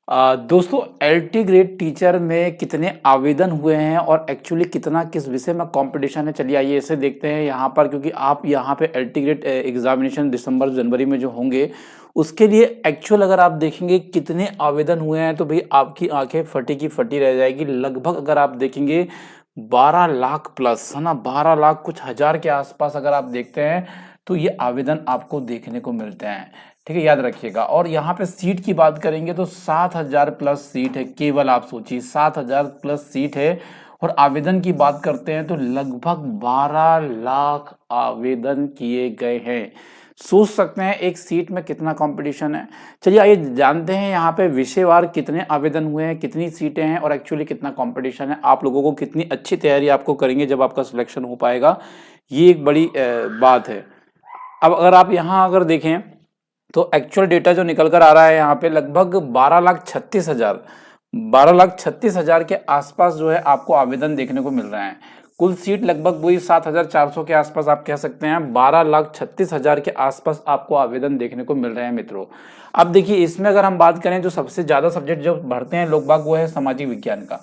दोस्तों LT grade teacher में कितने आवेदन हुए हैं और एक्चुअली कितना किस विषय में कंपटीशन है, चलिए आइए इसे देखते हैं यहाँ पर। क्योंकि आप यहाँ पे एलटी ग्रेड एग्जामिनेशन दिसंबर जनवरी में जो होंगे उसके लिए एक्चुअल अगर आप देखेंगे कितने आवेदन हुए हैं तो भाई आपकी आंखें फटी की फटी रह जाएगी। लगभग अगर आप देखेंगे 12 लाख प्लस है ना, 12 लाख कुछ हजार के आसपास अगर आप देखते हैं तो ये आवेदन आपको देखने को मिलते हैं। ठीक है, याद रखिएगा। और यहाँ पे सीट की बात करेंगे तो 7,000 प्लस सीट है, केवल आप सोचिए 7,000 प्लस सीट है। और आवेदन की बात करते हैं तो लगभग 12 लाख आवेदन किए गए हैं। सोच सकते हैं एक सीट में कितना कंपटीशन है। चलिए आइए जानते हैं यहाँ पे विषयवार कितने आवेदन हुए हैं, कितनी सीटें हैं और एक्चुअली कितना कंपटीशन है। आप लोगों को कितनी अच्छी तैयारी आपको करेंगे जब आपका सिलेक्शन हो पाएगा, ये एक बड़ी बात है। अब अगर आप यहाँ अगर देखें तो एक्चुअल डेटा जो निकल कर आ रहा है यहाँ पे लगभग 12,36,000 के आसपास जो है आपको आवेदन देखने को मिल रहे हैं। कुल सीट लगभग वही 7,400 के आसपास आप कह सकते हैं। 12,36,000 के आसपास आपको आवेदन देखने को मिल रहे हैं मित्रों। अब देखिए इसमें अगर हम बात करें जो सबसे ज्यादा सब्जेक्ट जो भरते हैं लोग बाग वो है सामाजिक विज्ञान का।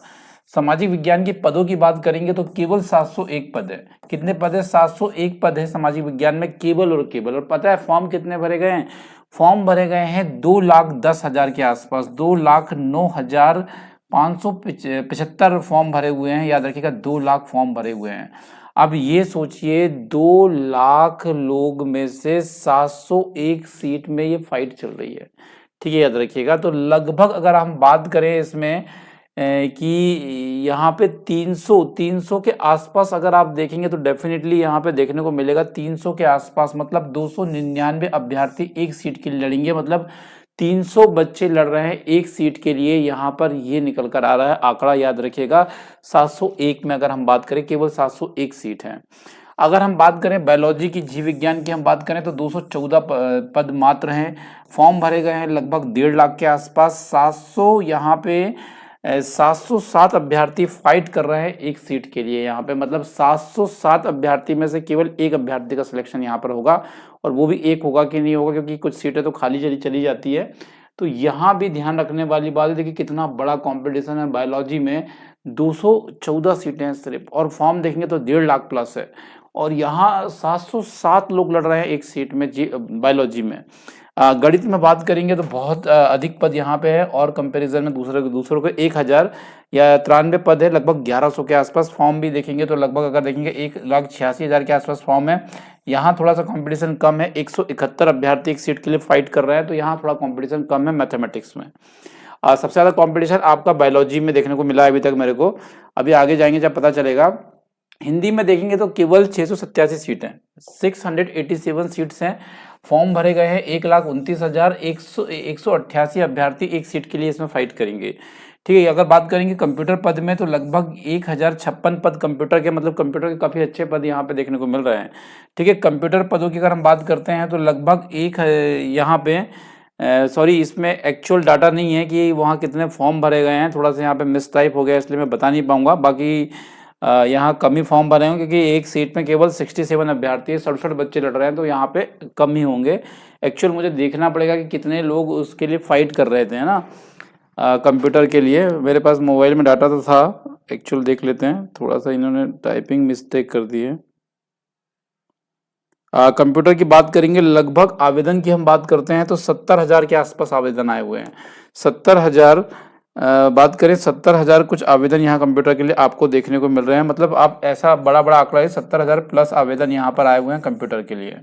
सामाजिक विज्ञान के पदों की बात करेंगे तो केवल 701 पद है। कितने पद है? 701 पद है सामाजिक विज्ञान में, केवल और केवल। और पता है फॉर्म कितने भरे गए हैं? फॉर्म भरे गए हैं 2,10,000 के आसपास, 2,09,575 फॉर्म भरे हुए हैं। याद रखिएगा 2 लाख फॉर्म भरे हुए हैं। अब ये सोचिए 2 लाख लोग में से 701 सीट में ये फाइट चल रही है। ठीक है, याद रखिएगा। तो लगभग अगर हम बात करें इसमें कि यहाँ पे 300 के आसपास अगर आप देखेंगे तो डेफिनेटली यहाँ पे देखने को मिलेगा 300 के आसपास, मतलब 299 अभ्यर्थी एक सीट के लिए लड़ेंगे। मतलब 300 बच्चे लड़ रहे हैं एक सीट के लिए, यहाँ पर ये निकल कर आ रहा है आंकड़ा। याद रखिएगा 701 में अगर हम बात करें केवल 701 सीट है। अगर हम बात करें बायोलॉजी की, जीव विज्ञान की हम बात करें तो 214 पद मात्र हैं। फॉर्म भरे गए हैं लगभग 1.5 लाख के आसपास। 707 अभ्यर्थी फाइट कर रहे हैं एक सीट के लिए यहाँ पे। मतलब 707 अभ्यर्थी में से केवल एक अभ्यर्थी का सिलेक्शन यहाँ पर होगा, और वो भी एक होगा कि नहीं होगा, क्योंकि कुछ सीटें तो खाली चली जाती है। तो यहाँ भी ध्यान रखने वाली बात है। देखिए कितना बड़ा कंपटीशन है बायोलॉजी में, 214 सीटें हैं सिर्फ, और फॉर्म देखेंगे तो 1.5 लाख प्लस है। और यहाँ 707 लोग लड़ रहे हैं एक सीट में बायोलॉजी में। गणित में बात करेंगे तो बहुत अधिक पद यहाँ पे है, और कंपैरिजन में दूसरों को 1,000 या 93 पद है, लगभग 1100 के आसपास। फॉर्म भी देखेंगे तो लगभग अगर देखेंगे 1,86,000 के आसपास फॉर्म है। यहाँ थोड़ा सा कंपटीशन कम है, 171 अभ्यर्थी एक सीट के लिए फाइट कर रहे हैं, तो यहाँ थोड़ा कंपटीशन कम है मैथमेटिक्स में। सबसे ज़्यादा कंपटीशन आपका बायोलॉजी में देखने को मिला है अभी तक मेरे को। अभी आगे जाएंगे जब पता चलेगा। हिंदी में देखेंगे तो केवल 687 सीट हैं, 687 सीट्स हैं। फॉर्म भरे गए हैं 1,29,188 अभ्यर्थी एक सीट के लिए इसमें फाइट करेंगे। ठीक है, अगर बात करेंगे कंप्यूटर पद में तो लगभग 1,056 पद कंप्यूटर के, मतलब कंप्यूटर के काफ़ी अच्छे पद यहाँ पे देखने को मिल रहे हैं। ठीक है, कंप्यूटर पदों की अगर हम बात करते हैं तो लगभग यहाँ पे सॉरी इसमें एक्चुअल डाटा नहीं है कि वहाँ कितने फॉर्म भरे गए हैं, थोड़ा सा यहाँ पे मिस टाइप हो गया इसलिए मैं बता नहीं पाऊंगा। बाकी यहाँ कम ही फॉर्म भरे होंगे क्योंकि एक सीट में केवल 67 अभ्यर्थी है, 67 बच्चे लड़ रहे हैं, तो यहाँ पे कम ही होंगे। एक्चुअल मुझे देखना पड़ेगा कि कितने लोग उसके लिए फाइट कर रहे थे, है ना, कंप्यूटर के लिए। मेरे पास मोबाइल में डाटा तो था, एक्चुअल देख लेते हैं। थोड़ा सा इन्होंने टाइपिंग मिस्टेक कर दी है। कंप्यूटर की बात करेंगे, लगभग आवेदन की हम बात करते हैं तो 70,000 के आसपास आवेदन आए हुए हैं। 70,000 बात करें 70,000 कुछ आवेदन यहाँ कंप्यूटर के लिए आपको देखने को मिल रहे हैं। मतलब आप ऐसा बड़ा आंकड़ा है, 70,000 प्लस आवेदन यहाँ पर आए हुए हैं कंप्यूटर के लिए।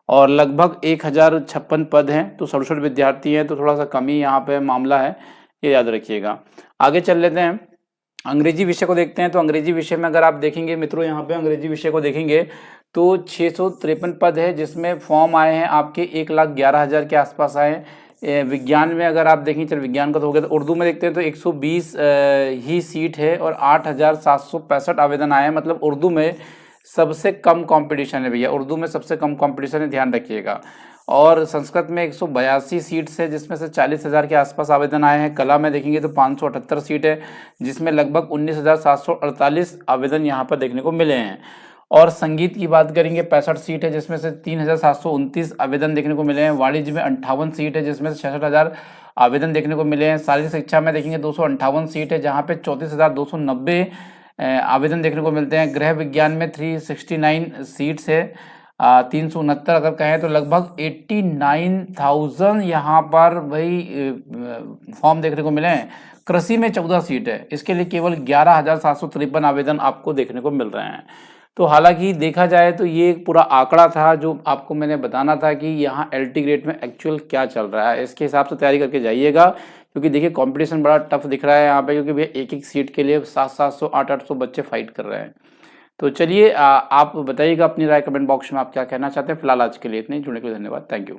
और लगभग 1,056 पद हैं, तो 67 विद्यार्थी हैं, तो थोड़ा सा कमी यहाँ पे मामला है, ये याद रखिएगा। आगे चल लेते हैं, अंग्रेजी विषय को देखते हैं। तो अंग्रेजी विषय में अगर आप देखेंगे मित्रों, यहाँ पे अंग्रेजी विषय को देखेंगे तो 653 पद है, जिसमें फॉर्म आए हैं आपके 1,11,000 के आसपास आए। विज्ञान में अगर आप देखें, चल विज्ञान का तो हो गया, तो उर्दू में देखते हैं तो 120 ही सीट है और 8,765 आवेदन आए हैं। मतलब उर्दू में सबसे कम कंपटीशन है भैया, उर्दू में सबसे कम कंपटीशन है, ध्यान रखिएगा। और संस्कृत में 182 सीट्स है, जिसमें से 40,000 के आसपास आवेदन आए हैं। कला में देखेंगे तो 578 सीट है, जिसमें लगभग 19,748 आवेदन यहाँ पर देखने को मिले हैं। और संगीत की बात करेंगे 65 सीट है, जिसमें से 3729 आवेदन देखने को मिले हैं। वाणिज्य में 58 सीट है, जिसमें से 66,000 आवेदन देखने को मिले हैं। शारीरिक शिक्षा में देखेंगे 258 सीट है, जहाँ पे 34,290 आवेदन देखने को मिलते हैं। गृह विज्ञान में 369 सीट्स है, 369 अगर कहें तो लगभग 89,000 यहाँ पर भाई फॉर्म देखने को मिले हैं। कृषि में 14 सीट है, इसके लिए केवल 11,753 आवेदन आपको देखने को मिल रहे हैं। तो हालांकि देखा जाए तो ये एक पूरा आंकड़ा था जो आपको मैंने बताना था कि यहाँ एलटी ग्रेड में एक्चुअल क्या चल रहा है। इसके हिसाब से तैयारी करके जाइएगा, क्योंकि देखिए कंपटीशन बड़ा टफ दिख रहा है यहाँ पे, क्योंकि भैया एक एक सीट के लिए 700 800 बच्चे फाइट कर रहे हैं। तो चलिए आप बताइएगा अपनी राय कमेंट बॉक्स में, आप क्या कहना चाहते हैं। फिलहाल आज के लिए इतने ही, जुड़ने के लिए धन्यवाद, थैंक यू।